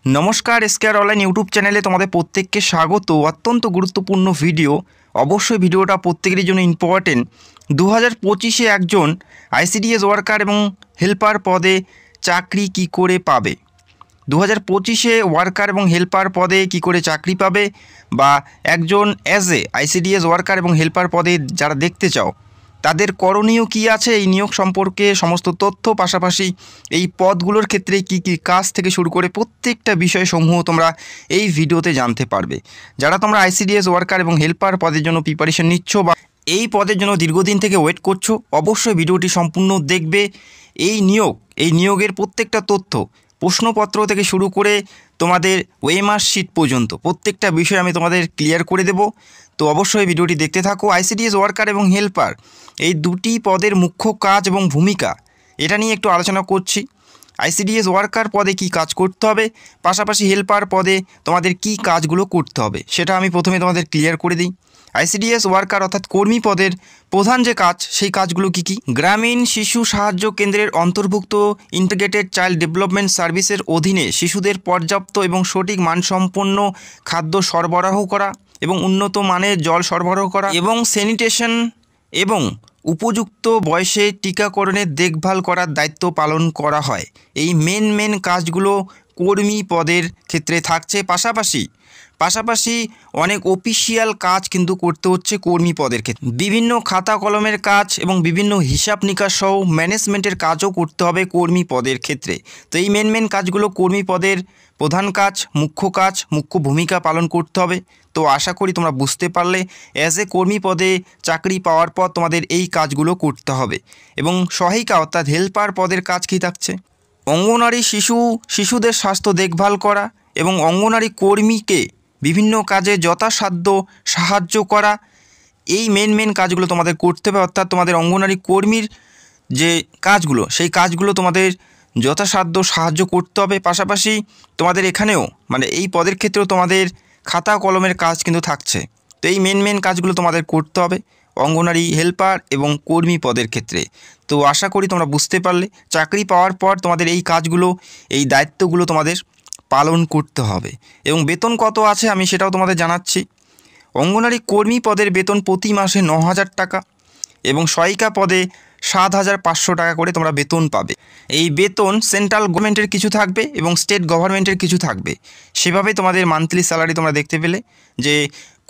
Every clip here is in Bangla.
নমস্কার, এসকেআর অনলাইন ইউটিউব চ্যানেলে তোমাদের প্রত্যেককে স্বাগত। অত্যন্ত গুরুত্বপূর্ণ ভিডিও, অবশ্যই ভিডিওটা প্রত্যেকের জন্য ইম্পর্টেন্ট। 2025-এ একজন আইসিডিএস ওয়ার্কার এবং হেল্পার পদে চাকরি কি করে পাবে। 2025-এ ওয়ার্কার এবং হেল্পার পদে কি করে চাকরি পাবে, বা একজন অ্যাজ এ আইসিডিএস ওয়ার্কার এবং হেল্পার পদে যারা দেখতে চাও তাদের করণীয় কি আছে, এই নিয়োগ সম্পর্কে সমস্ত তথ্য, পাশাপাশি এই পদগুলোর ক্ষেত্রে কি কি কাজ থেকে শুরু করে প্রত্যেকটা বিষয়সমূহ তোমরা এই ভিডিওতে জানতে পারবে। যারা তোমরা আইসিডিএস ওয়ার্কার এবং হেল্পার পদের জন্য প্রিপারেশন নিচ্ছ বা এই পদের জন্য দীর্ঘদিন থেকে ওয়েট করছো, অবশ্যই ভিডিওটি সম্পূর্ণ দেখবে। এই নিয়োগের প্রত্যেকটা তথ্য, প্রশ্নপত্র থেকে শুরু করে তোমাদের ওএমআর শিট পর্যন্ত প্রত্যেকটা বিষয় আমি তোমাদের ক্লিয়ার করে দেব। তো অবশ্যই ভিডিওটি দেখতে থাকো। আইসিডিএস ওয়ার্কার এবং হেল্পার এই দুটি পদের মুখ্য কাজ এবং ভূমিকা এটা নিয়ে একটু আলোচনা করছি। আইসিডিএস ওয়ার্কার পদে কি কাজ করতে হবে, পাশাপাশি হেল্পার পদে তোমাদের কি কাজগুলো করতে হবে সেটা আমি প্রথমে তোমাদের ক্লিয়ার করে দিই। আইসিডিএস ওয়ার্কার অর্থাৎ কর্মী পদের প্রধান যে কাজ, সেই কাজগুলো কি কি? গ্রামীণ শিশু সাহায্য কেন্দ্রের অন্তর্ভুক্ত ইন্টিগ্রেটেড চাইল্ড ডেভেলপমেন্ট সার্ভিসের অধীনে শিশুদের পর্যাপ্ত এবং সঠিক মানসম্পন্ন খাদ্য সরবরাহ করা এবং উন্নত মানের জল সরবরাহ করা এবং স্যানিটেশন এবং উপযুক্ত বয়সে টিকাকরণের দেখভাল করার দায়িত্ব পালন করা হয়। এই মেন কাজগুলো কর্মী পদের ক্ষেত্রে থাকছে। পাশাপাশি অনেক অফিসিয়াল কাজ কিন্তু করতে হচ্ছে কর্মী পদের ক্ষেত্রে। বিভিন্ন খাতা কলমের কাজ এবং বিভিন্ন হিসাব নিকাশ সহ ম্যানেজমেন্টের কাজও করতে হবে কর্মী পদের ক্ষেত্রে। তো এই মেন কাজগুলো কর্মী পদের প্রধান কাজ, মুখ্য ভূমিকা পালন করতে হবে। তো আশা করি তোমরা বুঝতে পারলে অ্যাজ এ কর্মী পদে চাকরি পাওয়ার পর তোমাদের এই কাজগুলো করতে হবে। এবং সহায়িকা অর্থাৎ হেল্পার পদের কাজ কী থাকছে? অঙ্গনারী শিশুদের স্বাস্থ্য দেখভাল করা এবং অঙ্গনারী কর্মীকে বিভিন্ন কাজে যথাসাধ্য সাহায্য করা। এই মেন কাজগুলো তোমাদের করতে হবে। অর্থাৎ তোমাদের অঙ্গনারী কর্মীর যে কাজগুলো, সেই কাজগুলো তোমাদের যথাসাধ্য সাহায্য করতে হবে। পাশাপাশি তোমাদের এখানেও এই পদের ক্ষেত্রেও তোমাদের খাতা কলমের কাজ কিন্তু থাকছে। তো এই মেন কাজগুলো তোমাদের করতে হবে অঙ্গনারী হেল্পার এবং কর্মী পদের ক্ষেত্রে। তো আশা করি তোমরা বুঝতে পারলে। চাকরি পাওয়ার পর তোমাদের এই কাজগুলো, এই দায়িত্বগুলো তোমাদের পালন করতে হবে। এবং বেতন কত আছে আমি সেটাও তোমাদের জানাচ্ছি। অঙ্গনারী কর্মী পদের বেতন প্রতি মাসে 9,000 টাকা এবং সহায়িকা পদে 7,500 টাকা করে তোমরা বেতন পাবে। এই বেতন সেন্ট্রাল গভর্নমেন্টের কিছু থাকবে এবং স্টেট গভর্নমেন্টের কিছু থাকবে। সেভাবে তোমাদের মান্থলি স্যালারি তোমরা দেখতে পেলে যে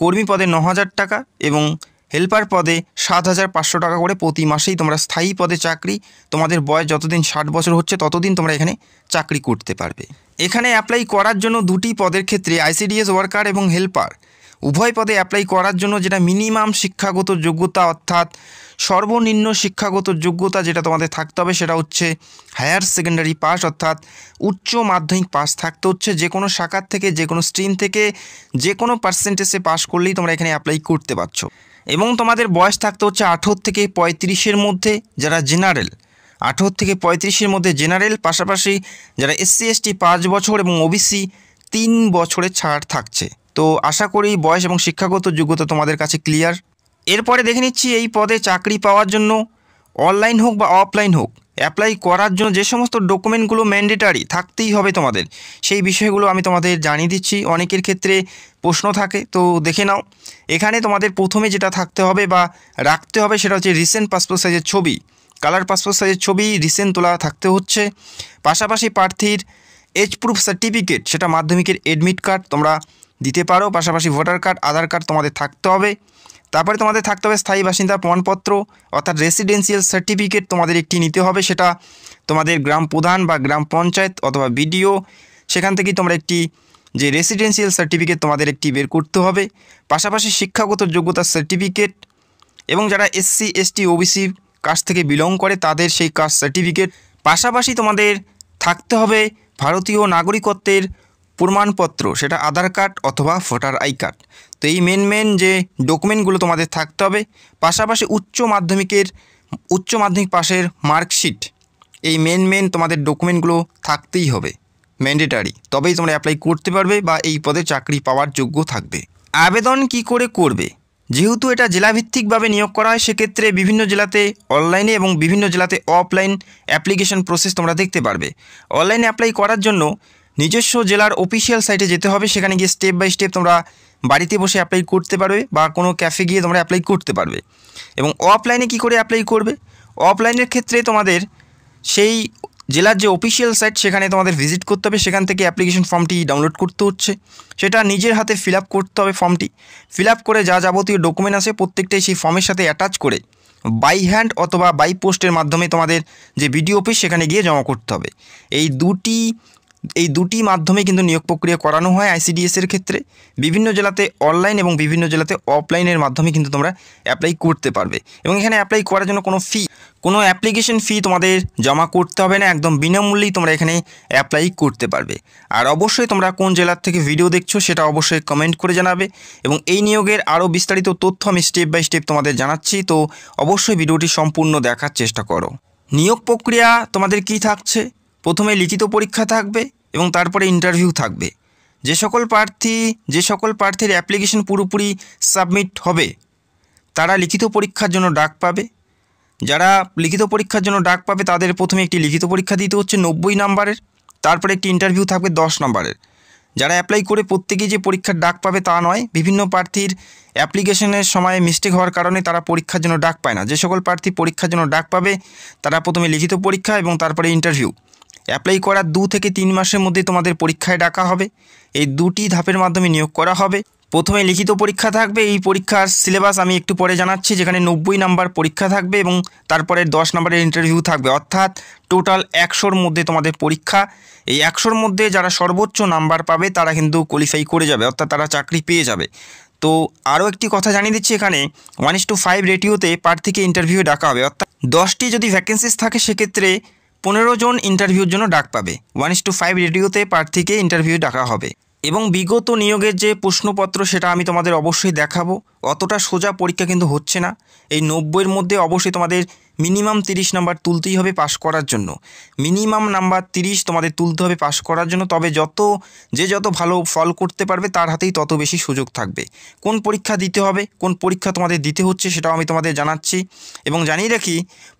কর্মী পদে 9,000 টাকা এবং হেল্পার পদে 7,500 টাকা করে প্রতি মাসেই তোমরা স্থায়ী পদে চাকরি, তোমাদের বয়স যতদিন 60 বছর হচ্ছে ততদিন তোমরা এখানে চাকরি করতে পারবে। এখানে অ্যাপ্লাই করার জন্য দুটি পদের ক্ষেত্রে আইসিডিএস ওয়ার্কার এবং হেল্পার উভয় পদে অ্যাপ্লাই করার জন্য যেটা মিনিমাম শিক্ষাগত যোগ্যতা, অর্থাৎ সর্বনিম্ন শিক্ষাগত যোগ্যতা যেটা তোমাদের থাকতে হবে সেটা হচ্ছে হায়ার সেকেন্ডারি পাস, অর্থাৎ উচ্চ মাধ্যমিক পাস থাকতে হচ্ছে। যে কোনো শাখার থেকে, যে কোনো স্ট্রিম থেকে, যে কোনো পার্সেন্টেজে পাস করলেই তোমরা এখানে অ্যাপ্লাই করতে পারছো। এবং তোমাদের বয়স থাকতে হচ্ছে 18 থেকে 35-এর মধ্যে যারা জেনারেল, 18 থেকে 35-এর মধ্যে জেনারেল। পাশাপাশি যারা SC ST 5 বছর এবং ওবিসি 3 বছরের ছাড় থাকছে। তো আশা করি বয়স এবং শিক্ষাগত যোগ্যতা তোমাদের কাছে ক্লিয়ার। এরপরে দেখে নিচ্ছি এই পদে চাকরি পাওয়ার জন্য অনলাইন হোক বা অফলাইন হোক অ্যাপ্লাই করার জন্য যে সমস্ত ডকুমেন্টগুলো ম্যান্ডেটারি থাকতেই হবে তোমাদের, সেই বিষয়গুলো আমি তোমাদের জানিয়ে দিচ্ছি। অনেকের ক্ষেত্রে প্রশ্ন থাকে, তো দেখে নাও। এখানে তোমাদের প্রথমে যেটা থাকতে হবে বা রাখতে হবে সেটা হচ্ছে রিসেন্ট পাসপোর্ট সাইজের ছবি, কালার পাসপোর্ট সাইজের ছবি রিসেন্ট তোলা থাকতে হচ্ছে। পাশাপাশি প্রার্থীর এজ প্রুফ সার্টিফিকেট, সেটা মাধ্যমিকের এডমিট কার্ড তোমরা দিতে পারো। পাশাপাশি ভোটার কার্ড, আধার কার্ড তোমাদের থাকতে হবে। তারপরে তোমাদের থাকতে হবে স্থায়ী বাসিন্দা প্রমাণপত্র, অর্থাৎ রেসিডেন্সিয়াল সার্টিফিকেট তোমাদের একটি নিতে হবে। সেটা তোমাদের গ্রাম প্রধান বা গ্রাম পঞ্চায়েত অথবা বিডিও, সেখান থেকেই তোমরা একটি যে রেসিডেন্সিয়াল সার্টিফিকেট তোমাদের একটি বের করতে হবে। পাশাপাশি শিক্ষাগত যোগ্যতার সার্টিফিকেট এবং যারা SC ST OBC কাস্ট থেকে বিলং করে তাদের সেই কাস্ট সার্টিফিকেট। পাশাপাশি তোমাদের থাকতে হবে ভারতীয় নাগরিকত্বের প্রমাণপত্র, সেটা আধার কার্ড অথবা ভোটার আই কার্ড। তো এই মেন যে ডকুমেন্টগুলো তোমাদের থাকতে হবে। পাশাপাশি উচ্চ মাধ্যমিক পাশের মার্কশিট, এই মেন তোমাদের ডকুমেন্টগুলো থাকতেই হবে ম্যান্ডেটারি, তবেই তোমরা অ্যাপ্লাই করতে পারবে বা এই পদে চাকরি পাওয়ার যোগ্য থাকবে। আবেদন কি করে করবে? যেহেতু এটা জেলাভিত্তিকভাবে নিয়োগ করা হয়, সেক্ষেত্রে বিভিন্ন জেলাতে অনলাইনে এবং বিভিন্ন জেলাতে অফলাইন অ্যাপ্লিকেশন প্রসেস তোমরা দেখতে পারবে। অনলাইনে অ্যাপ্লাই করার জন্য নিজস্ব জেলার অফিসিয়াল সাইটে যেতে হবে, সেখানে গিয়ে স্টেপ বাই স্টেপ তোমরা বাড়িতে বসে অ্যাপ্লাই করতে পারবে বা কোনো ক্যাফে গিয়ে তোমরা অ্যাপ্লাই করতে পারবে। এবং অফলাইনে কি করে অ্যাপ্লাই করবে? অফলাইনের ক্ষেত্রে তোমাদের সেই জেলার যে অফিসিয়াল সাইট সেখানে তোমাদের ভিজিট করতে হবে, সেখান থেকে অ্যাপ্লিকেশন ফর্মটি ডাউনলোড করতে হচ্ছে, সেটা নিজের হাতে ফিল আপ করতে হবে। ফর্মটি ফিল আপ করে যা যাবতীয় ডকুমেন্ট আছে প্রত্যেকটাই সেই ফর্মের সাথে অ্যাটাচ করে বাই হ্যান্ড অথবা বাই পোস্টের মাধ্যমে তোমাদের যে বিডিও অফিস সেখানে গিয়ে জমা করতে হবে। এই দুটি মাধ্যমে কিন্তু নিয়োগ প্রক্রিয়া করানো হয় আইসিডিএসের ক্ষেত্রে। বিভিন্ন জেলাতে অনলাইন এবং বিভিন্ন জেলাতে অফলাইনের মাধ্যমে কিন্তু তোমরা অ্যাপ্লাই করতে পারবে। এবং এখানে অ্যাপ্লাই করার জন্য কোনো অ্যাপ্লিকেশন ফি তোমাদের জমা করতে হবে না, একদম বিনামূল্যেই তোমরা এখানে অ্যাপ্লাই করতে পারবে। আর অবশ্যই তোমরা কোন জেলার থেকে ভিডিও দেখছো সেটা অবশ্যই কমেন্ট করে জানাবে। এবং এই নিয়োগের আরও বিস্তারিত তথ্য আমি স্টেপ বাই স্টেপ তোমাদের জানাচ্ছি, তো অবশ্যই ভিডিওটি সম্পূর্ণ দেখার চেষ্টা করো। নিয়োগ প্রক্রিয়া তোমাদের কি থাকছে? প্রথমে লিখিত পরীক্ষা থাকবে এবং তারপরে ইন্টারভিউ থাকবে। যে সকল প্রার্থীর অ্যাপ্লিকেশন পুরোপুরি সাবমিট হবে তারা লিখিত পরীক্ষার জন্য ডাক পাবে। যারা লিখিত পরীক্ষার জন্য ডাক পাবে তাদের প্রথমে একটি লিখিত পরীক্ষা দিতে হচ্ছে 90 নম্বরের, তারপরে একটি ইন্টারভিউ থাকবে 10 নম্বরের। যারা অ্যাপ্লাই করে প্রত্যেকেই যে পরীক্ষার ডাক পাবে তা নয়, বিভিন্ন প্রার্থীর অ্যাপ্লিকেশনের সময় মিস্টেক হওয়ার কারণে তারা পরীক্ষার জন্য ডাক পায় না। যে সকল প্রার্থী পরীক্ষার জন্য ডাক পাবে তারা প্রথমে লিখিত পরীক্ষা এবং তারপরে ইন্টারভিউ। অ্যাপ্লাই করার 2 থেকে 3 মাসের মধ্যে তোমাদের পরীক্ষায় ডাকা হবে। এই দুটি ধাপের মাধ্যমে নিয়োগ করা হবে। প্রথমে লিখিত পরীক্ষা থাকবে, এই পরীক্ষার সিলেবাস আমি একটু পরে জানাচ্ছি, যেখানে 90 নাম্বার পরীক্ষা থাকবে এবং তারপরে 10 নম্বরের ইন্টারভিউ থাকবে, অর্থাৎ টোটাল 100-র মধ্যে তোমাদের পরীক্ষা। এই 100-র মধ্যে যারা সর্বোচ্চ নাম্বার পাবে তারা কিন্তু কোয়ালিফাই করে যাবে, অর্থাৎ তারা চাকরি পেয়ে যাবে। তো আরও একটি কথা জানিয়ে দিচ্ছি, এখানে 1:5 রেটিওতে প্রার্থীকে ইন্টারভিউ ডাকা হবে, অর্থাৎ 10টি যদি ভ্যাকেন্সিস থাকে সেক্ষেত্রে 15 জন ইন্টারভিউর জন্য ডাক পাবে। 1:5 রেডিওতে প্রার্থীকে ইন্টারভিউ ডাকা হবে। এবং বিগত নিয়োগের যে প্রশ্নপত্র সেটা আমি তোমাদের অবশ্যই দেখাবো। অতটা সোজা পরীক্ষা কিন্তু হচ্ছে না। এই 90-এর মধ্যে অবশ্যই তোমাদের মিনিমাম 30 নাম্বার তুলতেই হবে পাস করার জন্য। মিনিমাম নাম্বার 30 তোমাদের তুলতে হবে পাস করার জন্য। তবে যত ভালো ফল করতে পারবে তার হাতেই তত বেশি সুযোগ থাকবে। কোন পরীক্ষা দিতে হবে, কোন পরীক্ষা তোমাদের দিতে হচ্ছে সেটাও আমি তোমাদের জানাচ্ছি। এবং জানিয়ে রাখি,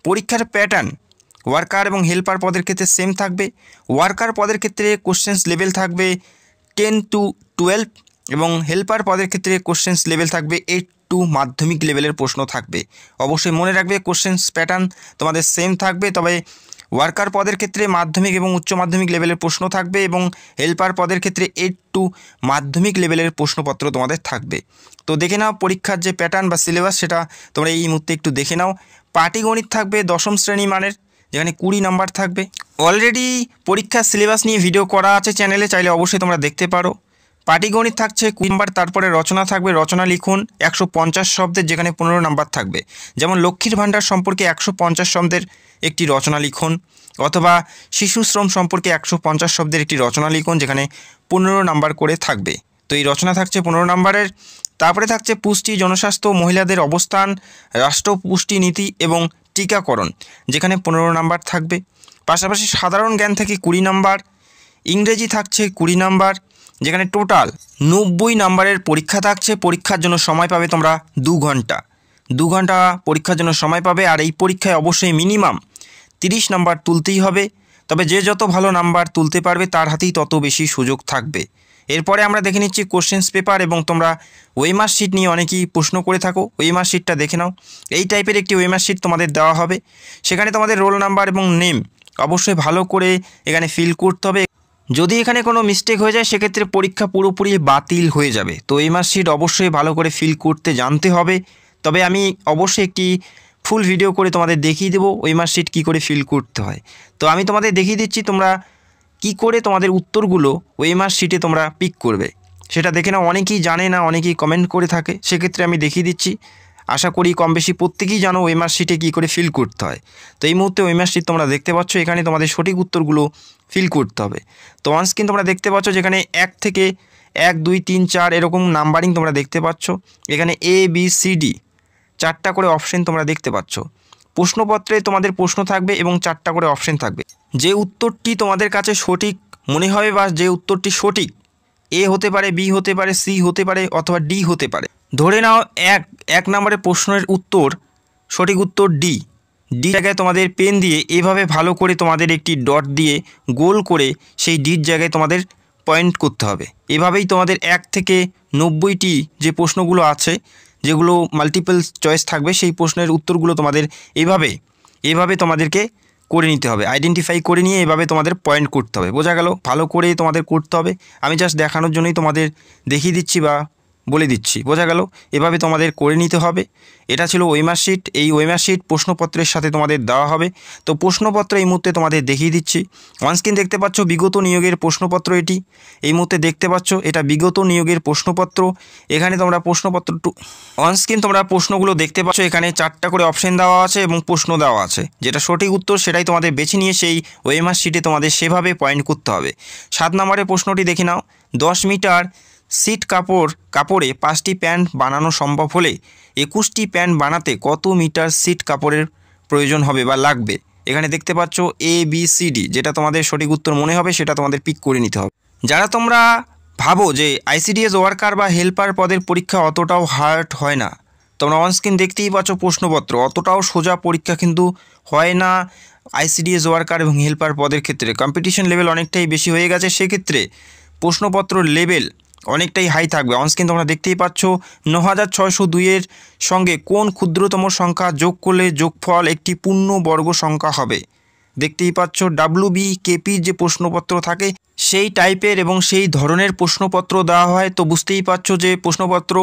পরীক্ষার প্যাটার্ন ওয়ার্কার এবং হেল্পার পদের ক্ষেত্রে সেম থাকবে। ওয়ার্কার পদের ক্ষেত্রে কোশ্চেন্স লেভেল থাকবে 10 to 12 এবং হেল্পার পদের ক্ষেত্রে কোশ্চেন্স লেভেল থাকবে 8 to মাধ্যমিক লেভেলের প্রশ্ন থাকবে। অবশ্যই মনে রাখবে কোশ্চেন্স প্যাটার্ন তোমাদের সেম থাকবে, তবে ওয়ার্কার পদের ক্ষেত্রে মাধ্যমিক এবং উচ্চ মাধ্যমিক লেভেলের প্রশ্ন থাকবে এবং হেল্পার পদের ক্ষেত্রে 8 to মাধ্যমিক লেভেলের প্রশ্নপত্র তোমাদের থাকবে। তো দেখে নাও পরীক্ষার যে প্যাটার্ন বা সিলেবাস সেটা তোমরা এই মুহূর্তে একটু দেখে নাও। পাটিগণিত থাকবে 10ম শ্রেণী মানের, যেখানে 20 নাম্বার থাকবে। অলরেডি পরীক্ষার সিলেবাস নিয়ে ভিডিও করা আছে চ্যানেলে, চাইলে অবশ্যই তোমরা দেখতে পারো। পাটিগণিত থাকছে 20 নাম্বার, তারপরে রচনা থাকবে, রচনা লিখুন 150 শব্দের, যেখানে 15 নাম্বার থাকবে। যেমন লক্ষ্মীর ভাণ্ডার সম্পর্কে 150 শব্দের একটি রচনা লিখুন, অথবা শিশু শ্রম সম্পর্কে 150 শব্দের একটি রচনা লিখুন, যেখানে 15 নাম্বার করে থাকবে। তো এই রচনা থাকছে 15 নাম্বারের। তারপরে থাকছে পুষ্টি, জনস্বাস্থ্য, মহিলাদের অবস্থান, রাষ্ট্র পুষ্টি নীতি এবং টিকাকরণ, যেখানে 15 নাম্বার থাকবে। পাশাপাশি সাধারণ জ্ঞান থেকে 20 নাম্বার, ইংরেজি থাকছে 20 নাম্বার, যেখানে টোটাল 90 নাম্বারের পরীক্ষা থাকছে। পরীক্ষার জন্য সময় পাবে তোমরা 2 ঘন্টা। 2 ঘন্টা পরীক্ষার জন্য সময় পাবে। আর এই পরীক্ষায় অবশ্যই মিনিমাম 30 নাম্বার তুলতেই হবে। তবে যে যত ভালো নাম্বার তুলতে পারবে তার হাতেই তত বেশি সুযোগ থাকবে। এরপরে আমরা দেখে নিচ্ছি কোশ্চেন্স পেপার, এবং তোমরা ওয়েমার শিট নিয়ে অনেকেই প্রশ্ন করে থাকো। ওয়েমার শিটটা দেখে নাও। এই টাইপের একটি ওয়েমার শিট তোমাদের দেওয়া হবে, সেখানে তোমাদের রোল নাম্বার এবং নেম অবশ্যই ভালো করে এখানে ফিল করতে হবে। যদি এখানে কোনো মিস্টেক হয়ে যায় সেক্ষেত্রে পরীক্ষা পুরোপুরি বাতিল হয়ে যাবে। তো ওয়েমার শিট অবশ্যই ভালো করে ফিল করতে জানতে হবে। তবে আমি অবশ্যই একটি ফুল ভিডিও করে তোমাদের দেখিয়ে দেবো ওয়েমার শিট কী করে ফিল করতে হয়। তো আমি তোমাদের দেখিয়ে দিচ্ছি তোমরা কি করে তোমাদের উত্তরগুলো ওয়েমার শিটে তোমরা পিক করবে সেটা দেখে নাও। অনেকেই জানে না, অনেকেই কমেন্ট করে থাকে, সেক্ষেত্রে আমি দেখিয়ে দিচ্ছি। আশা করি কম বেশি প্রত্যেকেই জানো ওয়েমার শিটে কী করে ফিল করতে হয়। তো এই মুহূর্তে ওয়েমার শিট তোমরা দেখতে পাচ্ছ, এখানে তোমাদের সঠিক উত্তরগুলো ফিল করতে হবে। তো অন স্ক্রিন তোমরা দেখতে পাচ্ছ যেখানে 1 থেকে 1, 2, 3, 4 এরকম নাম্বারিং তোমরা দেখতে পাচ্ছ। এখানে ABCD 4টা করে অপশন তোমরা দেখতে পাচ্ছ। প্রশ্নপত্রে তোমাদের প্রশ্ন থাকবে এবং 4টা করে অপশন থাকবে। যে উত্তরটি তোমাদের কাছে সঠিক মনে হবে বা যে উত্তরটি সঠিক, A হতে পারে, B হতে পারে, C হতে পারে অথবা D হতে পারে। ধরে নাও এক নম্বরের প্রশ্নের উত্তর, সঠিক উত্তর D। ডি জায়গায় তোমাদের পেন দিয়ে এভাবে ভালো করে তোমাদের একটি ডট দিয়ে গোল করে সেই ডির জায়গায় তোমাদের পয়েন্ট করতে হবে। এভাবেই তোমাদের 1 থেকে 90টি যে প্রশ্নগুলো আছে, যেগুলো মাল্টিপল চয়েস থাকবে, সেই প্রশ্নের উত্তরগুলো তোমাদের এভাবে তোমাদেরকে করে নিতে হবে। আইডেন্টিফাই করে নিয়ে এভাবে তোমাদের পয়েন্ট করতে হবে। বোঝা গেল? ভালো করে তোমাদের করতে হবে। আমি জাস্ট দেখানোর জন্যই তোমাদের দেখিয়ে দিচ্ছি বা বলে দিচ্ছি। বোঝা গেল? এভাবে তোমাদের করে নিতে হবে। এটা ছিল ওয়েমার শিট। এই ওয়েমার শিট প্রশ্নপত্রের সাথে তোমাদের দেওয়া হবে। তো প্রশ্নপত্র এই মুহূর্তে তোমাদের দেখিয়ে দিচ্ছি। অনস্ক্রিন দেখতে পাচ্ছ বিগত নিয়োগের প্রশ্নপত্র, এটি এই মুহূর্তে দেখতে পাচ্ছ, এটা বিগত নিয়োগের প্রশ্নপত্র। এখানে তোমরা প্রশ্নপত্র অনস্ক্রিন তোমরা প্রশ্নগুলো দেখতে পাচ্ছ। এখানে 4টা করে অপশন দেওয়া আছে এবং প্রশ্ন দেওয়া আছে। যেটা সঠিক উত্তর সেটাই তোমাদের বেছে নিয়ে সেই ওয়েমার শিটে তোমাদের সেভাবে পয়েন্ট করতে হবে। 7 নম্বরের প্রশ্নটি দেখে নাও। 10 মিটার সিট কাপড়ে 5টি প্যান্ট বানানো সম্ভব হলে 21টি প্যান্ট বানাতে কত মিটার সিট কাপড়ের প্রয়োজন হবে বা লাগবে? এখানে দেখতে পাচ্ছ ABCD, যেটা তোমাদের সঠিক উত্তর মনে হবে সেটা তোমাদের পিক করে নিতে হবে। যারা তোমরা ভাবো যে ICDS ওয়ার্কার বা হেল্পার পদের পরীক্ষা অতটাও হার্ড হয় না, তোমরা অনস্ক্রিন দেখতেই পাচ্ছ প্রশ্নপত্র অতটাও সোজা পরীক্ষা কিন্তু হয় না। ICDS ওয়ার্কার এবং হেল্পার পদের ক্ষেত্রে কম্পিটিশন লেভেল অনেকটাই বেশি হয়ে গেছে, সেক্ষেত্রে প্রশ্নপত্র লেভেল অনেকটাই হাই থাকবে। অনস্ক্রিন তোমরা দেখতেই পাচ্ছ 9602-এর সঙ্গে কোন ক্ষুদ্রতম সংখ্যা যোগ করলে যোগফল একটি পূর্ণবর্গ সংখ্যা হবে? দেখতেই পাচ্ছ WBKPর যে প্রশ্নপত্র থাকে সেই টাইপের এবং সেই ধরনের প্রশ্নপত্র দেওয়া হয়। তো বুঝতেই পারছো যে প্রশ্নপত্র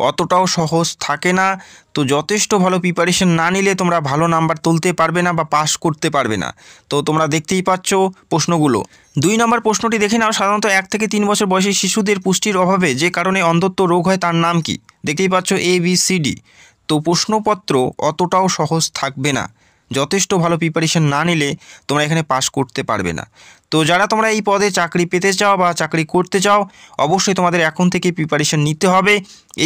অতটাও সহজ থাকে না। তো যথেষ্ট ভালো প্রিপারেশন না নিলে তোমরা ভালো নাম্বার তুলতে পারবে না বা পাস করতে পারবে না। তো তোমরা দেখতেই পাচ্ছ প্রশ্নগুলো। 2 নম্বর প্রশ্নটি দেখে নাও। সাধারণত 1 থেকে 3 বছর বয়সী শিশুদের পুষ্টির অভাবে যে কারণে অন্ধত্ব রোগ হয় তার নাম কি? দেখতেই পাচ্ছ ABCD। তো প্রশ্নপত্র অতটাও সহজ থাকবে না। যথেষ্ট ভালো প্রিপারেশন না নিলে তোমরা এখানে পাস করতে পারবে না। তো যারা তোমরা এই পদে চাকরি পেতে চাও বা চাকরি করতে চাও, অবশ্যই তোমাদের এখন থেকে প্রিপারেশন নিতে হবে।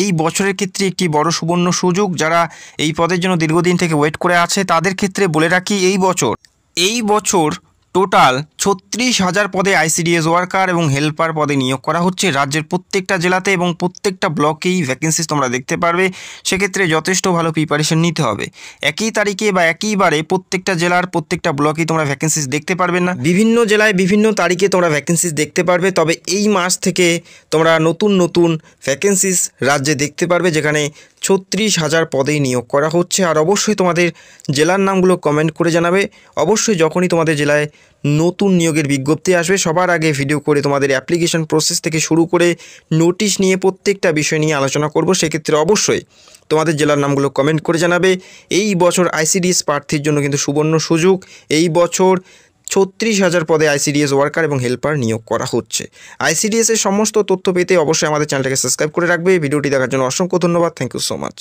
এই বছরের ক্ষেত্রে একটি বড় সুবর্ণ সুযোগ। যারা এই পদের জন্য দীর্ঘদিন থেকে ওয়েট করে আছে তাদের ক্ষেত্রে বলে রাখি, এই বছর টোটাল 36,000 পদে ICDS ওয়ার্কার এবং হেল্পার পদে নিয়োগ করা হচ্ছে রাজ্যের প্রত্যেকটা জেলাতে এবং প্রত্যেকটা ব্লকেই ভ্যাকেন্সিস তোমরা দেখতে পারবে। সেক্ষেত্রে যথেষ্ট ভালো প্রিপারেশন নিতে হবে। একই তারিখে বা একইবারে প্রত্যেকটা জেলার প্রত্যেকটা ব্লকেই তোমরা ভ্যাকেন্সিস দেখতে পারবে না, বিভিন্ন জেলায় বিভিন্ন তারিখে তোমরা ভ্যাকেন্সিস দেখতে পারবে। তবে এই মাস থেকে তোমরা নতুন ভ্যাকেন্সিস রাজ্যে দেখতে পারবে, যেখানে 36,000 পদেই নিয়োগ করা হচ্ছে। আর অবশ্যই তোমাদের জেলার নামগুলো কমেন্ট করে জানাবে। অবশ্যই যখনই তোমাদের জেলায় নতুন নিয়োগের বিজ্ঞপ্তি আসবে সবার আগে ভিডিও করে তোমাদের অ্যাপ্লিকেশন প্রসেস থেকে শুরু করে নোটিশ নিয়ে প্রত্যেকটা বিষয় নিয়ে আলোচনা করব। সেক্ষেত্রে অবশ্যই তোমাদের জেলার নামগুলো কমেন্ট করে জানাবে। এই বছর ICDS প্রার্থীর জন্য কিন্তু সুবর্ণ সুযোগ। এই বছর 36,000 পদে ICDS ওয়ার্কার এবং হেল্পার নিয়োগ করা হচ্ছে। ICDS এর সমস্ত তথ্য পেতে অবশ্যই আমাদের চ্যানেলটাকে সাবস্ক্রাইব করে রাখবে। ভিডিওটি দেখার জন্য অসংখ্য ধন্যবাদ। Thank you so much.